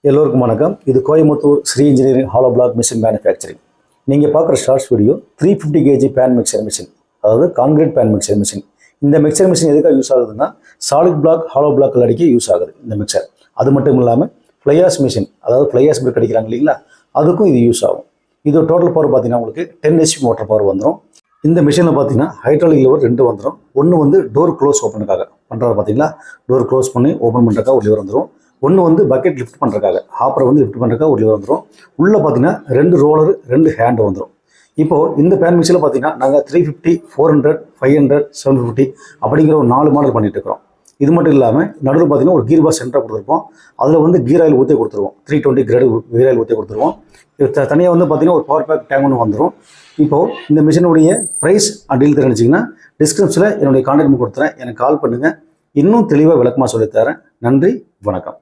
எல்லோருக்கும் வணக்கம். இது Coimbatore Sri engineering hollow block machine manufacturing. நீங்கள் பார்க்குற shorts video 350 kg pan mixer machine, அதாவது கான்கிரீட் பேன் மிக்சர் மிஷின். இந்த மிக்சர் மிஷின் எதுக்காக யூஸ் ஆகுதுன்னா சாலிட் பிளாக் ஹாலோ பிளாக் அடிக்க யூஸ் ஆகுது இந்த மிக்சர். அது மட்டும் இல்லாமல் ஃப்ளையாஸ் மிஷின், அதாவது ஃப்ளையாஸ் பிரிக் அடிக்கிறாங்க இல்லைங்களா, அதுக்கும் இது யூஸ் ஆகும். இது டோட்டல் பவர் பார்த்தீங்கன்னா உங்களுக்கு 10 HP மோட்டர் பவர் வந்துடும். இந்த மிஷினில் பார்த்தீங்கன்னா ஹைட்ராலிக் லிவர் 2 வந்துடும். ஒன்று வந்து டோர் க்ளோஸ் ஓப்பனுக்காக பண்ணுறது பார்த்தீங்களா, டோர் க்ளோஸ் பண்ணி ஓப்பன் பண்ணுறதுக்காக ஒரு லிவர் வந்துடும். ஒன்று வந்து பக்கெட் லிஃப்ட் பண்ணுறதுக்காக, ஹாப்பரை வந்து லிஃப்ட் பண்ணுறதுக்காக ஒரு லிவர் வந்துடும். உள்ளே பார்த்தீங்கன்னா 2 ரோலர் 2 ஹேண்டு வந்துடும். இப்போது இந்த பேன் மிக்சரில் பார்த்தீங்கன்னா நாங்கள் 350, 400, 500, 750 அப்படிங்கிற ஒரு 4 மாடல் பண்ணிட்டு இருக்கிறோம். இது மட்டும் இல்லாமல் நடுவில் பார்த்தீங்கன்னா ஒரு கீர் பாக்ஸ் சென்டராக கொடுத்துருப்போம். அதில் வந்து கீர் ஆயில் ஊற்றி கொடுத்துருவோம். 320 கிரேடு கீர் ஆயில் ஊற்றி கொடுத்துருவோம். தனியாக வந்து பார்த்தீங்கன்னா ஒரு பவர் பேக் டேங்க் ஒன்று வந்துடும். இப்போது இந்த மிஷினுடைய ப்ரைஸ் டீல் தெரிஞ்சிங்கன்னா டிஸ்கிரிப்ஷனில் என்னுடைய கான்டாக்ட் கொடுத்துறேன். எனக்கு கால் பண்ணுங்கள். இன்னும் தெளிவாக விளக்கமாக சொல்லித்தரேன். நன்றி, வணக்கம்.